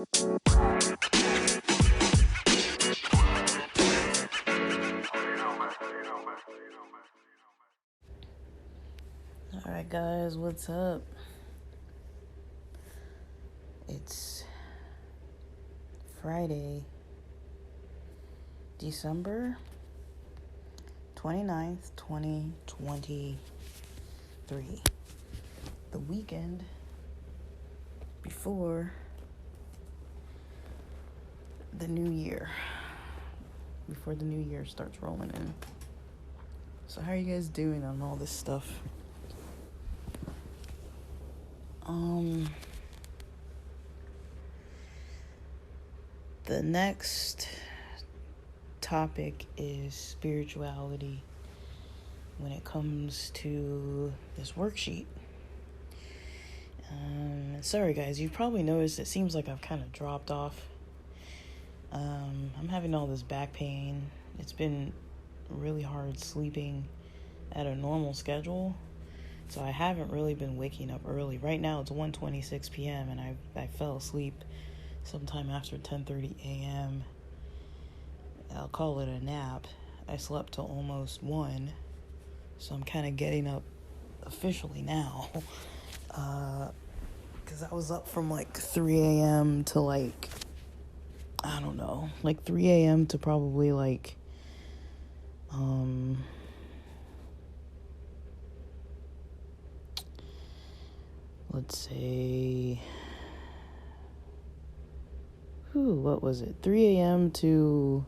Alright guys, what's up? It's Friday, December 29th, 2023. The weekend before the new year. Before the new year starts rolling in. So how are you guys doing on all this stuff? The next topic is spirituality when it comes to this worksheet. Sorry guys, you've probably noticed it seems like I've kind of dropped off. I'm having all this back pain. It's been really hard sleeping at a normal schedule, so I haven't really been waking up early. Right now it's 1:26 p.m. and I fell asleep sometime after 10:30 a.m. I'll call it a nap. I slept till almost 1, so I'm kind of getting up officially now. Because I was up from like 3 a.m. to like 3 a.m. to probably like, let's say, what was it? 3 a.m. to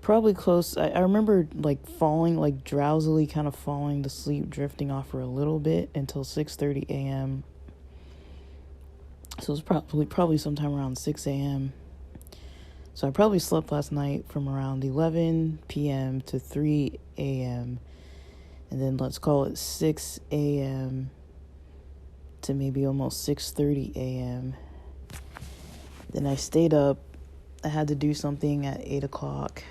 probably close. I remember like falling, like drowsily kind of falling to sleep, drifting off for a little bit until 6:30 a.m. So it was probably sometime around 6 a.m. So I probably slept last night from around 11 p.m. to 3 a.m. And then let's call it 6 a.m. to maybe almost 6:30 a.m. Then I stayed up. I had to do something at 8 o'clock.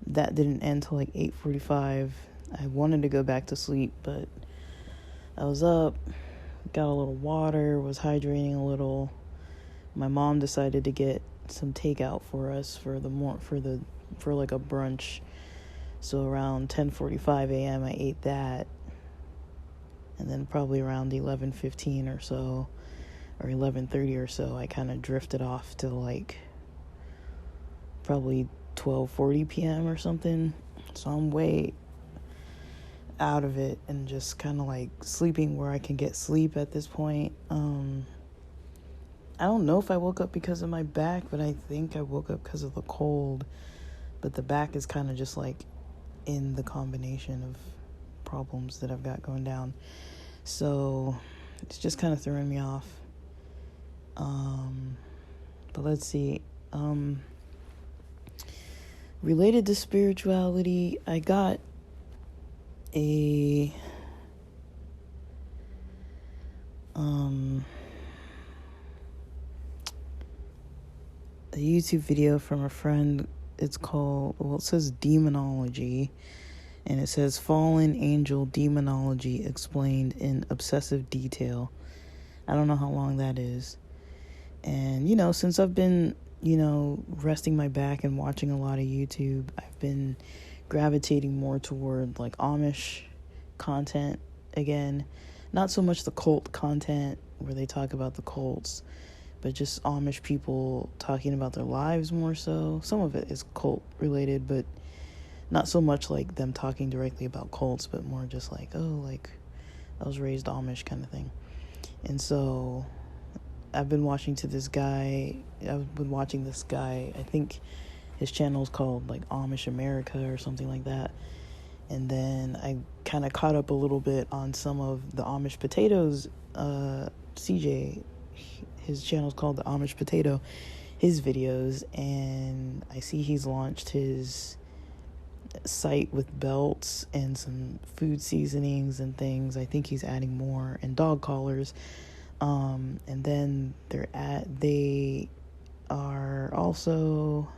That didn't end till like 8:45. I wanted to go back to sleep, but I was up, got a little water, was hydrating a little. My mom decided to get some takeout for us for like a brunch. So around 10:45 a.m. I ate that. And then probably around 11:15 or so, or 11:30 or so, I kind of drifted off to like probably 12:40 p.m. or something. So I'm way out of it and just kind of like sleeping where I can get sleep at this point. I don't know if I woke up because of my back, but I think I woke up because of the cold. But the back is kind of just like in the combination of problems that I've got going down. So it's just kind of throwing me off. But let's see. Related to spirituality, I got a YouTube video from a friend. It says demonology, and it says fallen angel demonology explained in obsessive detail. I don't know how long that is. And, since I've been, resting my back and watching a lot of YouTube, I've been gravitating more toward like Amish content again. Not so much the cult content where they talk about the cults, but just Amish people talking about their lives more so. Some of it is cult related, but not so much like them talking directly about cults, but more just like, like I was raised Amish kind of thing. And so I've been watching this guy. I think his channel is called like Amish America or something like that. And then I kind of caught up a little bit on some of the Amish Potatoes. CJ, his channel is called the Amish Potato, his videos. And I see he's launched his site with belts and some food seasonings and things. I think he's adding more, and dog collars. And then they are also,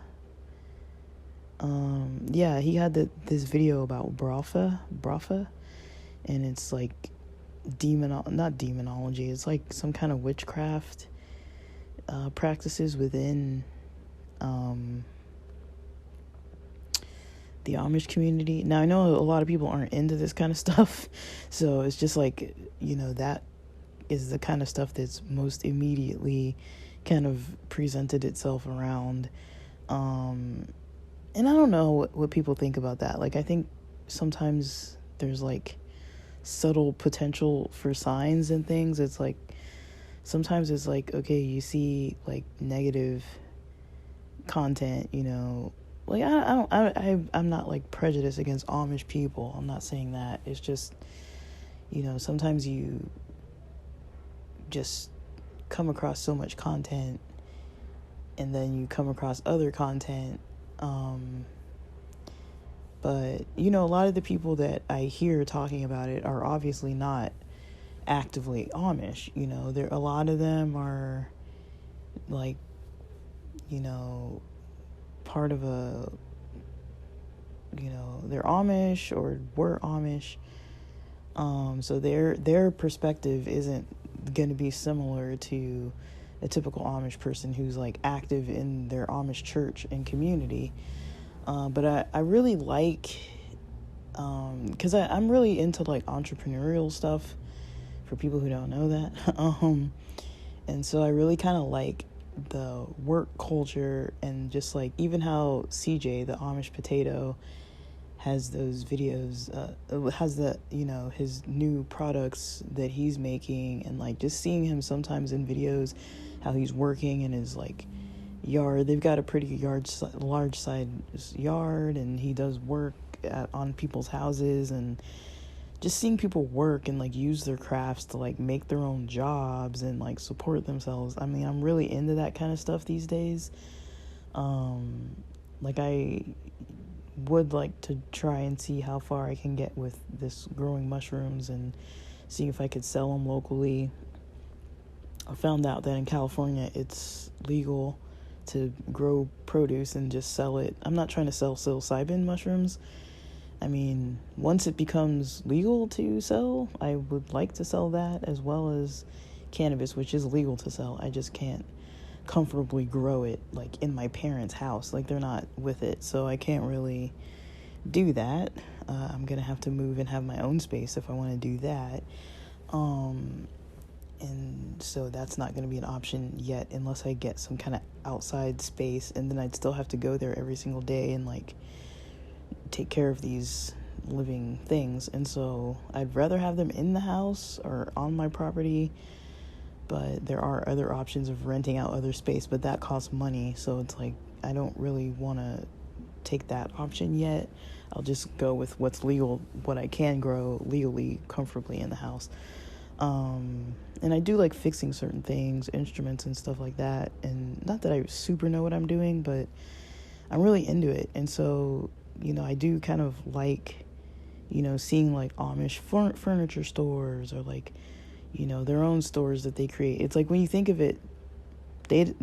he had this video about Brafa, and it's like not demonology, it's like some kind of witchcraft practices within the Amish community. Now, I know a lot of people aren't into this kind of stuff, so it's just like, that is the kind of stuff that's most immediately kind of presented itself around. And I don't know what people think about that. Like, I think sometimes there's like subtle potential for signs and things. It's like, sometimes it's like, okay, you see like negative content, like I'm not like prejudiced against Amish people. I'm not saying that. It's just, sometimes you just come across so much content, and then you come across other content. But a lot of the people that I hear talking about it are obviously not actively Amish. A lot of them are like, part of a, they're Amish or were Amish. So their perspective isn't going to be similar to a typical Amish person who's like active in their Amish church and community. But I really like, because I'm really into like entrepreneurial stuff, for people who don't know that. And so I really kind of like the work culture, and just like even how CJ, the Amish potato, has those videos, has the, his new products that he's making, and like just seeing him sometimes in videos, how he's working in his like yard. They've got a pretty large side yard, and he does work on people's houses, and just seeing people work and like use their crafts to like make their own jobs and like support themselves. I mean, I'm really into that kind of stuff these days. Like I would like to try and see how far I can get with this growing mushrooms and see if I could sell them locally. I found out that in California it's legal to grow produce and just sell it. I'm not trying to sell psilocybin mushrooms. I mean, once it becomes legal to sell, I would like to sell that, as well as cannabis, which is legal to sell. I just can't comfortably grow it like in my parents' house. Like, they're not with it, so I can't really do that. I'm gonna have to move and have my own space if I want to do that. And so that's not going to be an option yet, unless I get some kind of outside space, and then I'd still have to go there every single day and like take care of these living things. And so I'd rather have them in the house or on my property, but there are other options of renting out other space, but that costs money. So it's like, I don't really want to take that option yet. I'll just go with what's legal, what I can grow legally, comfortably in the house. And I do like fixing certain things, instruments and stuff like that. And not that I super know what I'm doing, but I'm really into it. And so, I do kind of like, seeing like Amish furniture stores, or like, their own stores that they create. It's like, when you think of it, they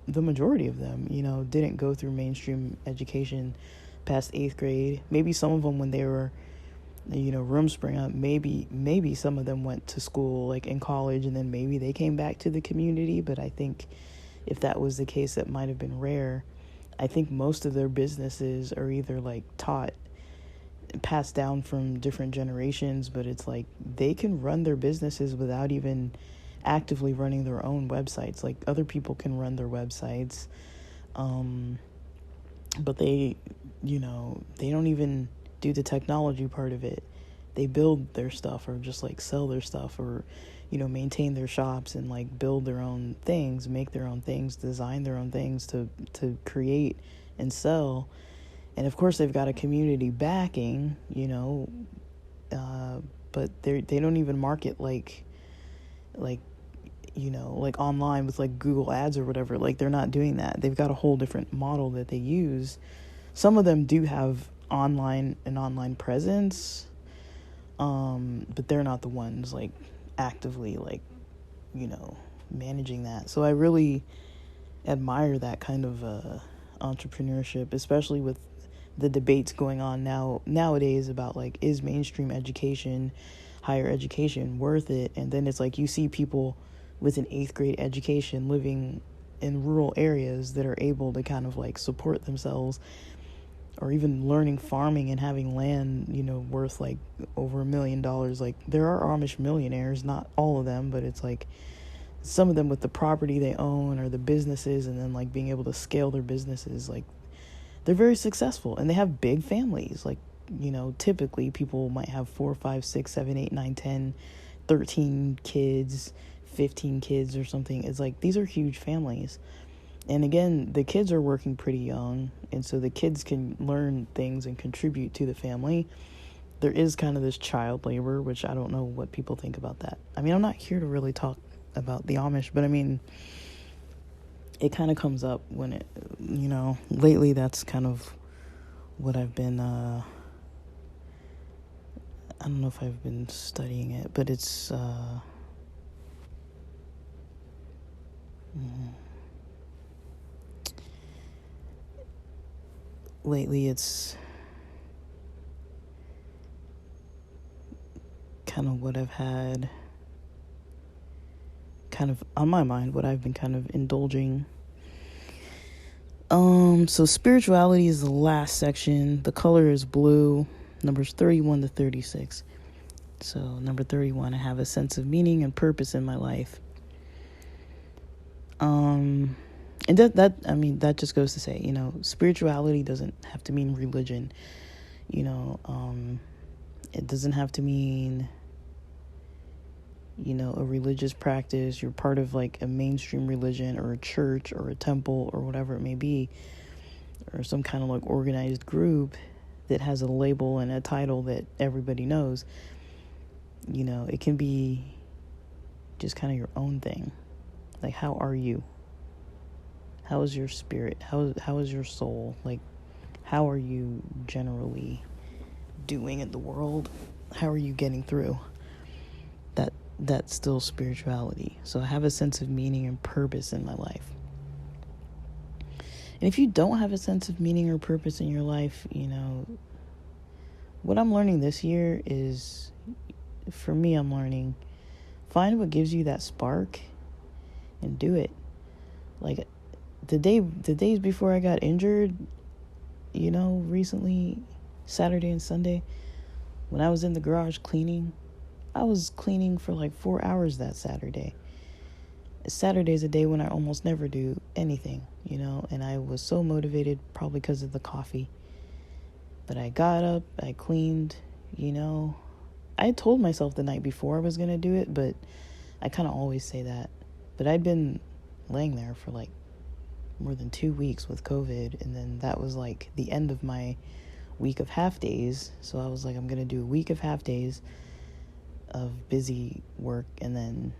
the majority of them, didn't go through mainstream education past 8th grade. Maybe some of them, when they were, room spring up, maybe some of them went to school like in college, and then maybe they came back to the community. But I think if that was the case, that might have been rare. I think most of their businesses are either like passed down from different generations, but it's like they can run their businesses without even actively running their own websites. Like, other people can run their websites, but they don't even do the technology part of it. They build their stuff, or just like sell their stuff, or maintain their shops, and like build their own things, make their own things, design their own things to create and sell. And of course they've got a community backing, but they don't even market like online with like Google ads or whatever. Like, they're not doing that. They've got a whole different model that they use. Some of them do have online presence, but they're not the ones like actively like managing that. So I really admire that kind of entrepreneurship, especially with the debates going on nowadays about like, is mainstream education higher education worth it. And then it's like you see people with an 8th grade education living in rural areas that are able to kind of like support themselves, or even learning farming and having land, worth like over $1 million. Like, there are Amish millionaires, not all of them, but it's like some of them with the property they own or the businesses, and then like being able to scale their businesses. Like, they're very successful and they have big families. Like, typically people might have 4, 5, 6, 7, 8, 9, 10, 13 kids, 15 kids or something. It's like, these are huge families. And again, the kids are working pretty young, and so the kids can learn things and contribute to the family. There is kind of this child labor, which I don't know what people think about that. I mean, I'm not here to really talk about the Amish, but I mean, it kind of comes up when it, lately that's kind of what I've been, I don't know if I've been studying it, but it's, lately it's kind of what I've had kind of on my mind, what I've been kind of indulging. So spirituality is the last section. The color is blue, numbers 31 to 36. So number 31, I have a sense of meaning and purpose in my life. And that just goes to say, spirituality doesn't have to mean religion. It doesn't have to mean, a religious practice. You're part of like a mainstream religion or a church or a temple or whatever it may be, or some kind of like organized group that has a label and a title that everybody knows. It can be just kind of your own thing. Like, how are you? How is your spirit? How is your soul? Like, how are you generally doing in the world? How are you getting through? That's still spirituality. So I have a sense of meaning and purpose in my life. And if you don't have a sense of meaning or purpose in your life, what I'm learning this year is, for me, I'm learning, find what gives you that spark and do it. Like, the days before I got injured, recently, Saturday and Sunday, when I was in the garage cleaning, I was cleaning for like 4 hours that Saturday. Saturday's a day when I almost never do anything, and I was so motivated, probably because of the coffee. But I got up, I cleaned, I told myself the night before I was going to do it, but I kind of always say that. But I'd been laying there for like more than 2 weeks with COVID, and then that was like the end of my week of half days. So I was like, I'm going to do a week of half days of busy work and then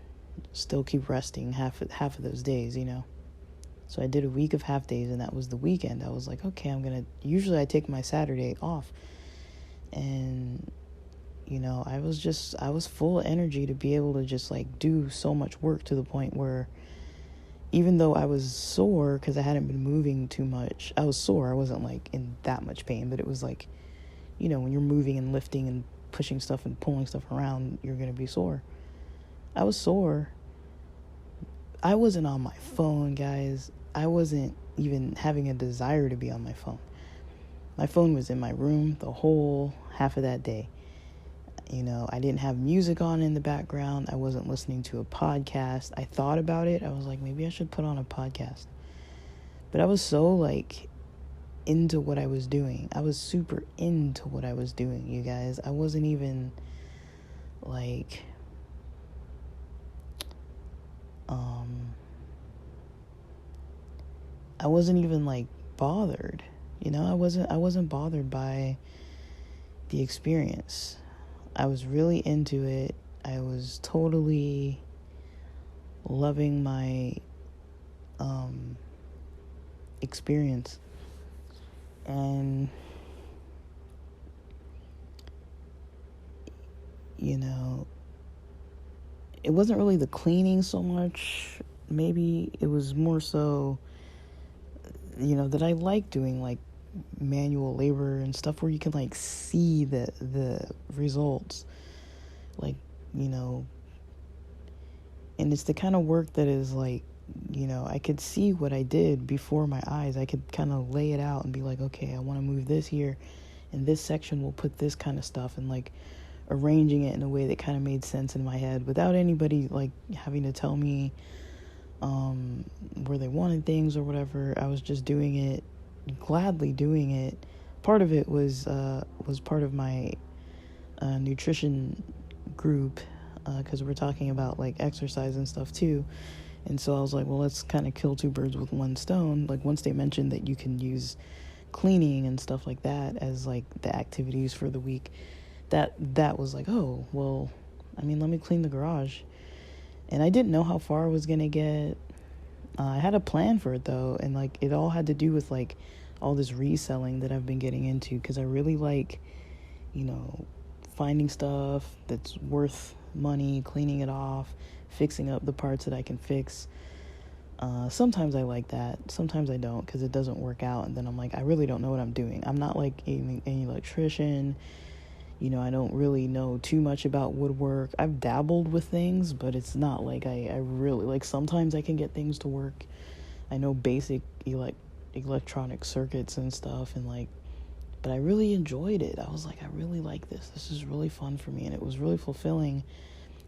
still keep resting half of those days, So I did a week of half days, and that was the weekend. I was like, okay, usually I take my Saturday off. And, I was full of energy to be able to just like do so much work, to the point where even though I was sore because I hadn't been moving too much, I was sore. I wasn't like in that much pain, but it was like, when you're moving and lifting and pushing stuff and pulling stuff around, you're going to be sore. I was sore. I wasn't on my phone, guys. I wasn't even having a desire to be on my phone. My phone was in my room the whole half of that day. I didn't have music on in the background. I wasn't listening to a podcast. I thought about it. I was like, maybe I should put on a podcast. But I was so like into what I was doing. I was super into what I was doing, you guys. I wasn't even like I wasn't even like bothered. I wasn't bothered by the experience. I was really into it. I was totally loving my experience. And it wasn't really the cleaning so much. Maybe it was more so, that I like doing like manual labor and stuff where you can like see the results. like, you know, and it's the kind of work that is like, you know, I could see what I did before my eyes. I could kind of lay it out and be like, okay, I want to move this here, and this section will put this kind of stuff, and like arranging it in a way that kind of made sense in my head without anybody like having to tell me where they wanted things or whatever. I was just doing it, gladly doing it. Part of it was part of my nutrition group, because we're talking about like exercise and stuff too. And so I was like, well, let's kind of kill two birds with one stone. Like, once they mentioned that you can use cleaning and stuff like that as like the activities for the week, that was like, oh, well, I mean, let me clean the garage. And I didn't know how far I was going to get. I had a plan for it though. And like, it all had to do with like all this reselling that I've been getting into, because I really like, you know, finding stuff that's worth money, cleaning it off, fixing up the parts that I can fix. Sometimes I like that. Sometimes I don't, because it doesn't work out. And then I'm like, I really don't know what I'm doing. I'm not like an electrician. You know, I don't really know too much about woodwork. I've dabbled with things, but it's not like I really, like, sometimes I can get things to work. I know basic electronic circuits and stuff, and like, but I really enjoyed it. I was like, I really like this. This is really fun for me. And it was really fulfilling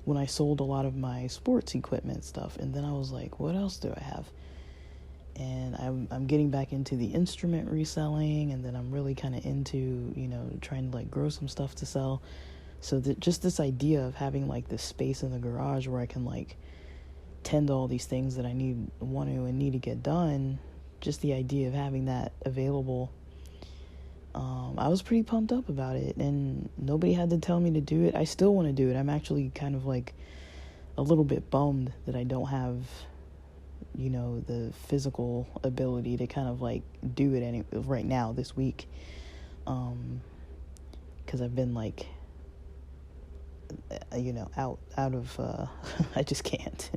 when I sold a lot of my sports equipment stuff. And then I was like, what else do I have? And I'm getting back into the instrument reselling, and then I'm really kind of into, you know, trying to like grow some stuff to sell. So that just this idea of having like this space in the garage where I can like tend to all these things that I want to and need to get done, just the idea of having that available, I was pretty pumped up about it, and nobody had to tell me to do it. I still want to do it. I'm actually kind of like a little bit bummed that I don't have, you know, the physical ability to kind of like do it right now this week, because I've been like, you know, out of I just can't.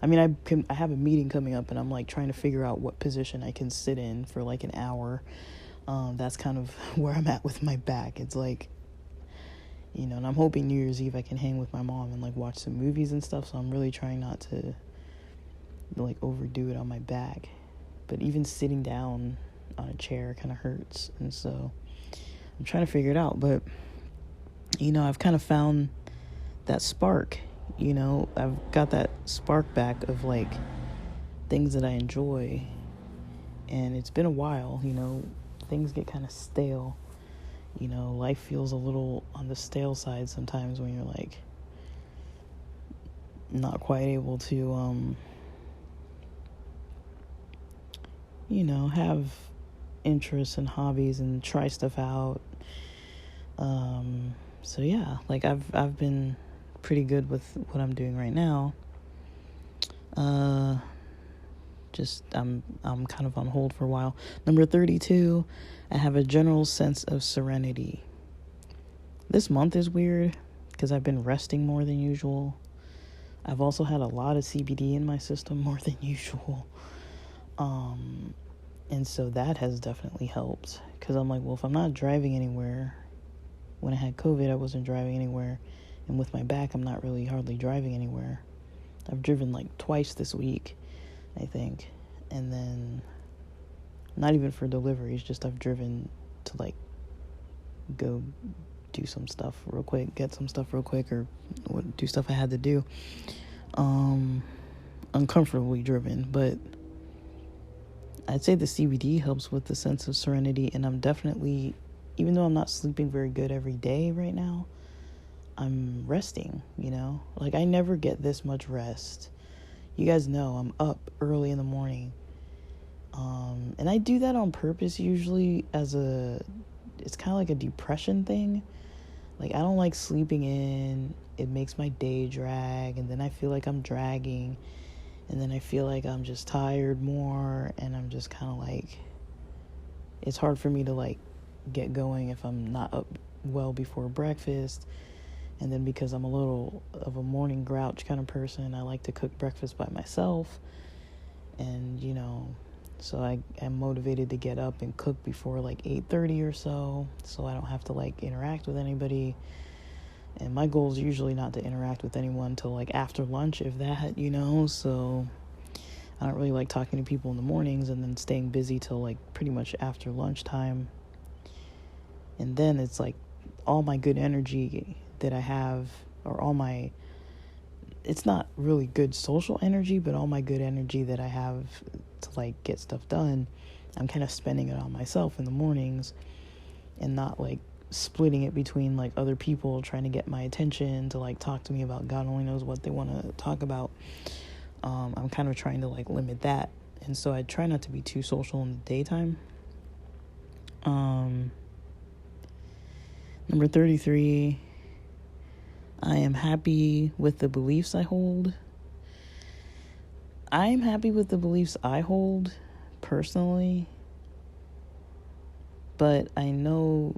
I mean, I have a meeting coming up, and I'm like trying to figure out what position I can sit in for like an hour. That's kind of where I'm at with my back. It's like, you know, and I'm hoping New Year's Eve I can hang with my mom and like watch some movies and stuff. So I'm really trying not to like overdo it on my back. But even sitting down on a chair kind of hurts. And so I'm trying to figure it out. But, you know, I've kind of found that spark, you know, I've got that spark back of like things that I enjoy. And it's been a while, you know. Things get kind of stale, you know. Life feels a little on the stale side sometimes when you're like not quite able to you know, have interests and hobbies and try stuff out. So yeah, like I've been pretty good with what I'm doing right now. Just I'm kind of on hold for a while. Number 32, I have a general sense of serenity. This month is weird because I've been resting more than usual. I've also had a lot of CBD in my system more than usual. And so that has definitely helped, because I'm like, well, if I'm not driving anywhere, when I had COVID, I wasn't driving anywhere. And with my back, I'm not really hardly driving anywhere. I've driven like twice this week, I think. And then not even for deliveries, just I've driven to like go do some stuff real quick, get some stuff real quick, or do stuff I had to do. Uncomfortably driven, but I'd say the CBD helps with the sense of serenity. And I'm definitely, even though I'm not sleeping very good every day right now, I'm resting, you know? Like, I never get this much rest. You guys know I'm up early in the morning. And I do that on purpose usually it's kind of like a depression thing. Like, I don't like sleeping in. It makes my day drag, and then I feel like I'm dragging, and then I feel like I'm just tired more, and I'm just kind of like, it's hard for me to like get going if I'm not up well before breakfast. And then because I'm a little of a morning grouch kind of person, I like to cook breakfast by myself. And, you know, so I am motivated to get up and cook before like 8:30 or so I don't have to like interact with anybody. And my goal is usually not to interact with anyone till like after lunch, if that, so I don't really like talking to people in the mornings and then staying busy till like pretty much after lunchtime. And then it's like all my good energy that I have, or it's not really good social energy, but all my good energy that I have to like get stuff done, I'm kind of spending it on myself in the mornings and not like splitting it between like other people trying to get my attention to like talk to me about God only knows what they want to talk about. I'm kind of trying to like limit that. And so I try not to be too social in the daytime. Number 33, I am happy with the beliefs I hold. I am happy with the beliefs I hold personally, but I know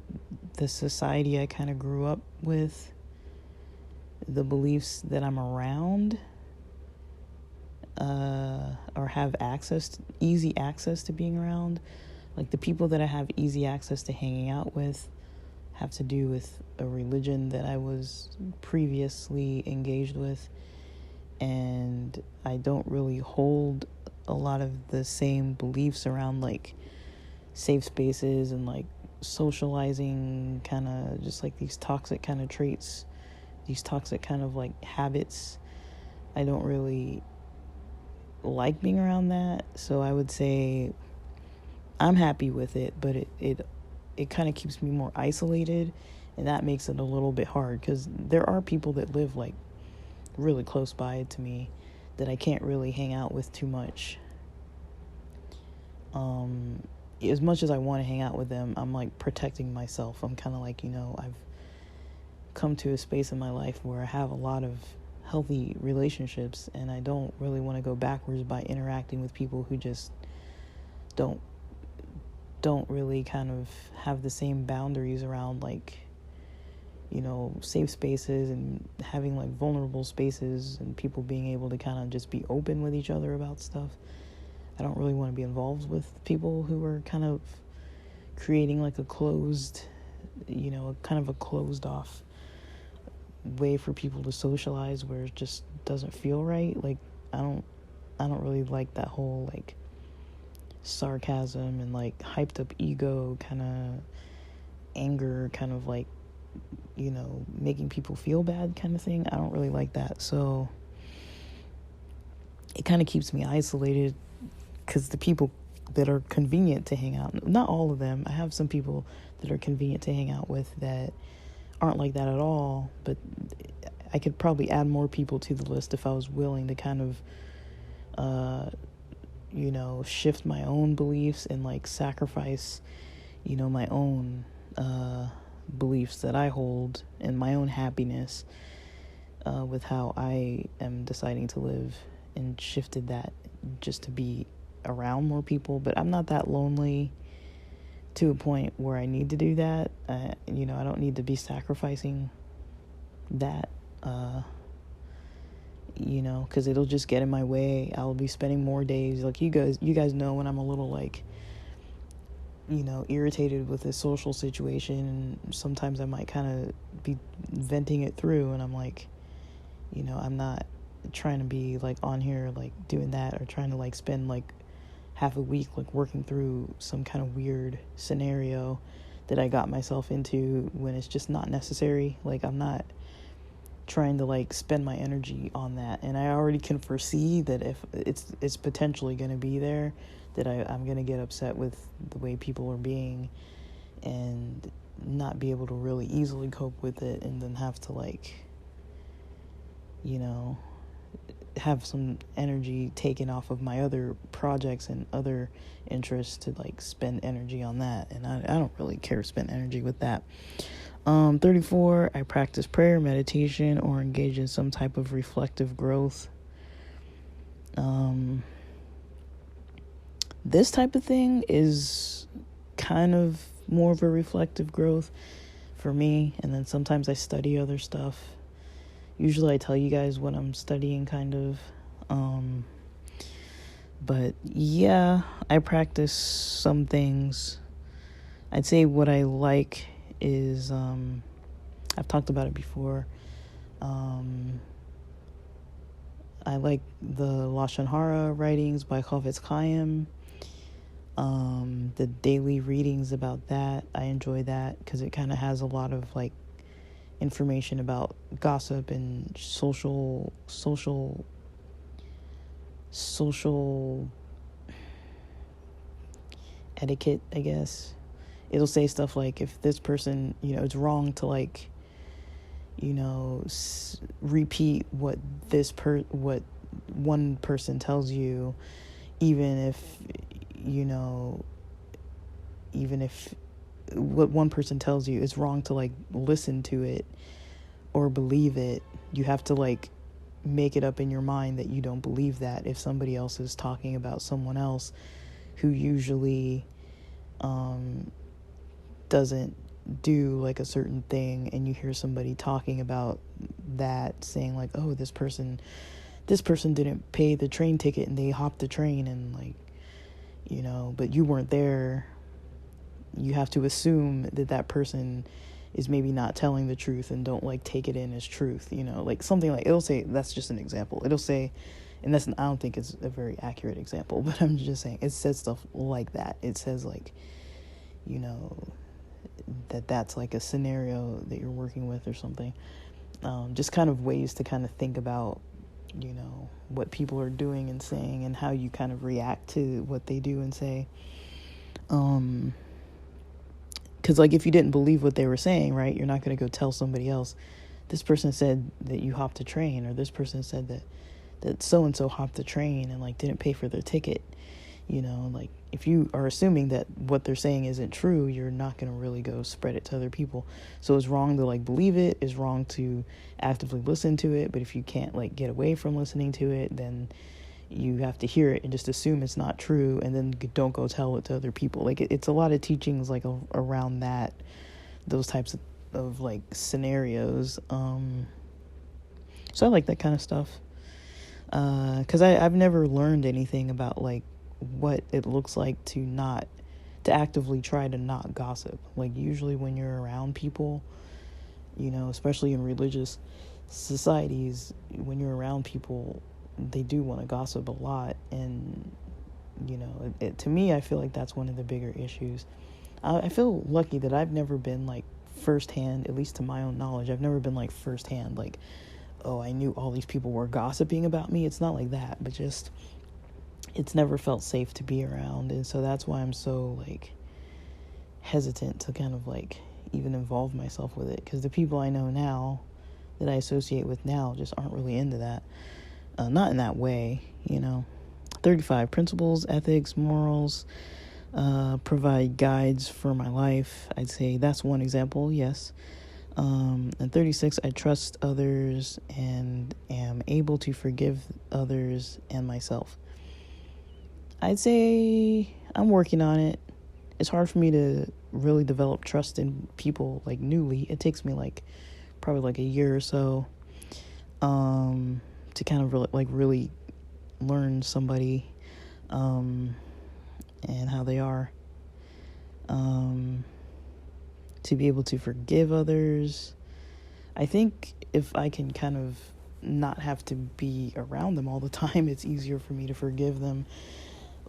the society I kind of grew up with, the beliefs that I'm around, or have easy access to being around, like the people that I have easy access to hanging out with have to do with a religion that I was previously engaged with, and I don't really hold a lot of the same beliefs around like safe spaces and like socializing, kind of just like these toxic kind of traits, these toxic kind of like habits. I don't really like being around that, so I would say I'm happy with it, but it kind of keeps me more isolated, and that makes it a little bit hard because there are people that live like really close by to me that I can't really hang out with too much. As much as I want to hang out with them, I'm like protecting myself. I'm kind of like, I've come to a space in my life where I have a lot of healthy relationships, and I don't really want to go backwards by interacting with people who just don't really kind of have the same boundaries around like, safe spaces and having like vulnerable spaces and people being able to kind of just be open with each other about stuff. I don't really want to be involved with people who are kind of creating like a closed, kind of a closed off way for people to socialize where it just doesn't feel right. Like I don't really like that whole like sarcasm and like hyped up ego kind of anger, kind of like, making people feel bad kind of thing. I don't really like that. So it kind of keeps me isolated because the people that are convenient to hang out, not all of them, I have some people that are convenient to hang out with that aren't like that at all, but I could probably add more people to the list if I was willing to kind of shift my own beliefs and like sacrifice my own beliefs that I hold and my own happiness with how I am deciding to live, and shifted that just to be around more people. But I'm not that lonely to a point where I need to do that. I don't need to be sacrificing that, because it'll just get in my way. I'll be spending more days, like you guys know when I'm a little like, irritated with a social situation, and sometimes I might kind of be venting it through, and I'm like, I'm not trying to be like on here like doing that, or trying to like spend like half a week like working through some kind of weird scenario that I got myself into when it's just not necessary. Like I'm not trying to like spend my energy on that, and I already can foresee that if it's potentially going to be there, that I'm going to get upset with the way people are being and not be able to really easily cope with it, and then have to like have some energy taken off of my other projects and other interests to like spend energy on that, and I don't really care to spend energy with that. 34, I practice prayer, meditation, or engage in some type of reflective growth. This type of thing is kind of more of a reflective growth for me, and then sometimes I study other stuff. Usually I tell you guys what I'm studying, kind of. But yeah, I practice some things. I'd say what I like is I've talked about it before. I like the Lashon Hara writings by Chofetz Chaim. The daily readings about that, I enjoy that because it kind of has a lot of like information about gossip and social etiquette, I guess. It'll say stuff like, if this person, it's wrong to like, repeat what what one person tells you, even if what one person tells you is wrong to like listen to it or believe it. You have to like make it up in your mind that you don't believe that if somebody else is talking about someone else who usually doesn't do like a certain thing, and you hear somebody talking about that, saying like, oh, this person didn't pay the train ticket and they hopped the train, and like, but you weren't there. You have to assume that person is maybe not telling the truth, and don't like take it in as truth, like something like, it'll say, that's just an example. It'll say, and I don't think it's a very accurate example, but I'm just saying, it says stuff like that. It says like, that's like a scenario that you're working with or something. Just kind of ways to kind of think about, what people are doing and saying, and how you kind of react to what they do and say. Because like, if you didn't believe what they were saying, right, you're not going to go tell somebody else, this person said that you hopped a train, or this person said that so-and-so hopped the train and like didn't pay for their ticket. Like, if you are assuming that what they're saying isn't true, you're not going to really go spread it to other people. So it's wrong to like believe it, it's wrong to actively listen to it. But if you can't like get away from listening to it, then you have to hear it and just assume it's not true, and then don't go tell it to other people. Like, it's a lot of teachings like around those types of like scenarios. So I like that kind of stuff. Because I've never learned anything about like what it looks like to actively try to not gossip. Like, usually when you're around people, especially in religious societies, when you're around people, they do want to gossip a lot. And to me, I feel like that's one of the bigger issues. I feel lucky that I've never been like firsthand, at least to my own knowledge, I've never been like firsthand like, oh, I knew all these people were gossiping about me. It's not like that, but just, it's never felt safe to be around. And so that's why I'm so like hesitant to kind of like even involve myself with it, because the people I know now, that I associate with now, just aren't really into that. Not in that way. 35 principles, ethics, morals, provide guides for my life. I'd say that's one example, yes. And 36, I trust others and am able to forgive others and myself. I'd say I'm working on it. It's hard for me to really develop trust in people like newly. It takes me like probably like a year or so to kind of really learn somebody and how they are. To be able to forgive others. I think if I can kind of not have to be around them all the time, it's easier for me to forgive them.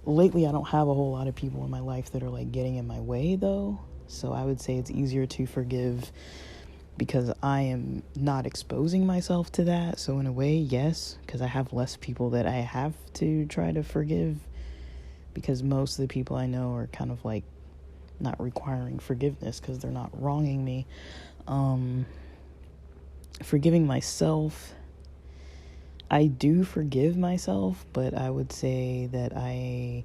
Lately, I don't have a whole lot of people in my life that are like getting in my way though. So I would say it's easier to forgive because I am not exposing myself to that. So in a way, yes, because I have less people that I have to try to forgive, because most of the people I know are kind of like not requiring forgiveness because they're not wronging me. Forgiving myself, I do forgive myself, but I would say that I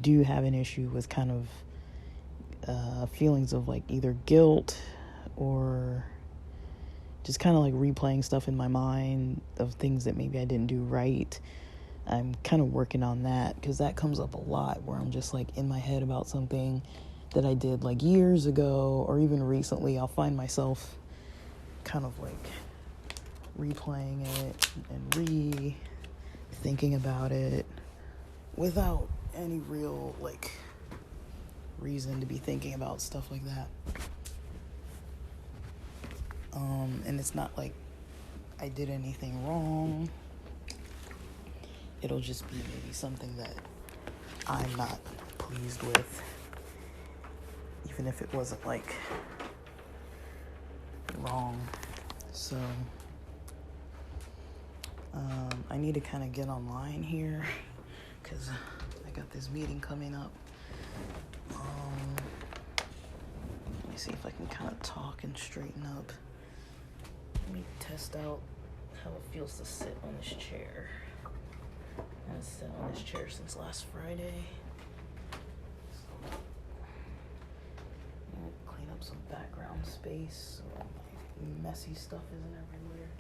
do have an issue with kind of feelings of like either guilt or just kind of like replaying stuff in my mind of things that maybe I didn't do right. I'm kind of working on that because that comes up a lot, where I'm just like in my head about something that I did like years ago or even recently. I'll find myself kind of like replaying it and thinking about it without any real like reason to be thinking about stuff like that. And it's not like I did anything wrong. It'll just be maybe something that I'm not pleased with, even if it wasn't like wrong. So I need to kind of get online here because I got this meeting coming up. Let me see if I can kind of talk and straighten up. Let me test out how it feels to sit on this chair. I haven't sat on this chair since last Friday. So I'm gonna clean up some background space so my messy stuff isn't everywhere.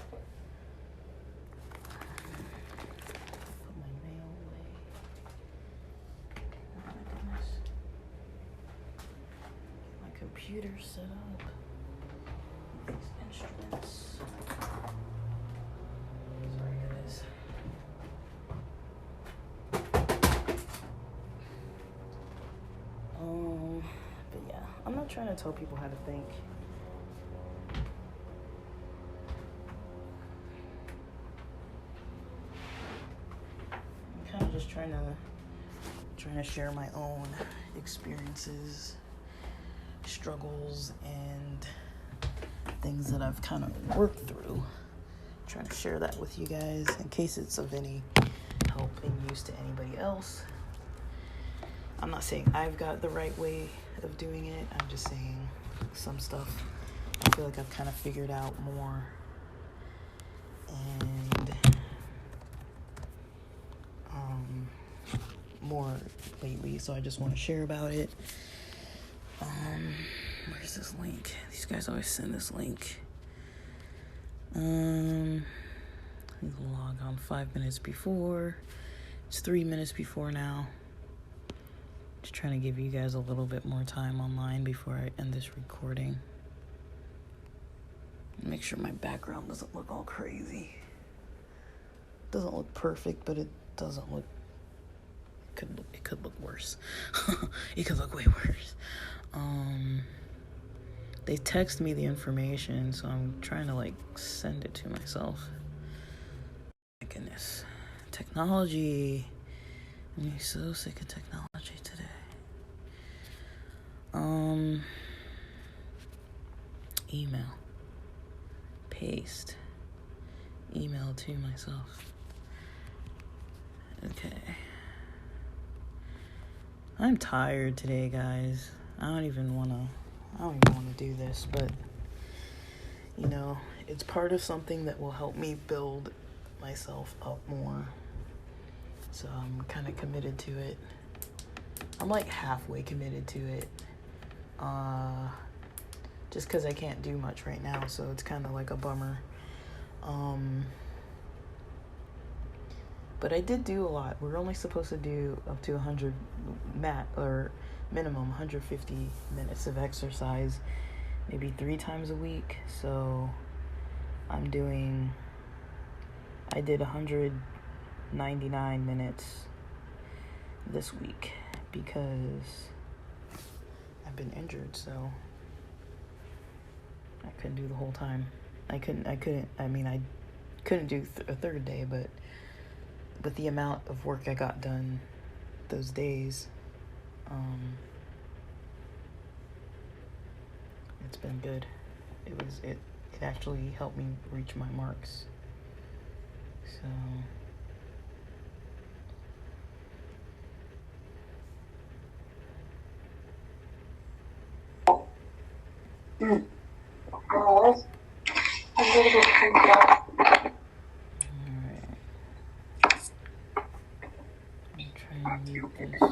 Put my mail away. Oh my goodness. Get my computer set up. These instruments. Sorry guys. But yeah, I'm not trying to tell people how to think. I'm kind of just trying to share my own experiences, struggles, and things that I've kind of worked through. Trying to share that with you guys in case it's of any help and use to anybody else. I'm not saying I've got the right way of doing it. I'm just saying some stuff I feel like I've kind of figured out more and more lately. So I just want to share about it. Where's this link? These guys always send this link. Log on 5 minutes before. It's 3 minutes before now. Just trying to give you guys a little bit more time online before I end this recording. Make sure my background doesn't look all crazy. Doesn't look perfect, but it doesn't look. It could look worse. It could look way worse. They text me the information, so I'm trying to send it to myself. My goodness, technology. I'm so sick of technology today. Email. Paste. Email to myself. Okay. I'm tired today, guys. I don't even want to do this, but it's part of something that will help me build myself up more. So I'm kind of committed to it. I'm halfway committed to it. Just because I can't do much right now, so it's kind of like a bummer. But I did do a lot. We're only supposed to do up to 100 minimum 150 minutes of exercise, maybe 3 times a week. So I did 199 minutes this week because I've been injured, so I couldn't do the whole time. I couldn't do a third day, but with the amount of work I got done those days, it's been good. It actually helped me reach my marks. So Alright. I'm trying to mute this.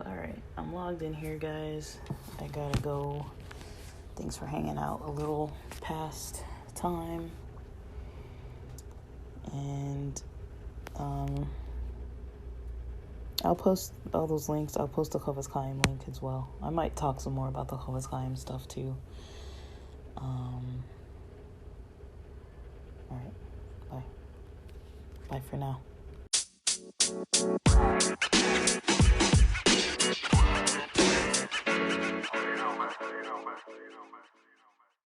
Alright, I'm logged in here, guys. I gotta go. Thanks for hanging out a little past time. And I'll post all those links. I'll post the Chofetz Chaim link as well. I might talk some more about the Chofetz Chaim stuff too. Alright, bye. Bye for now.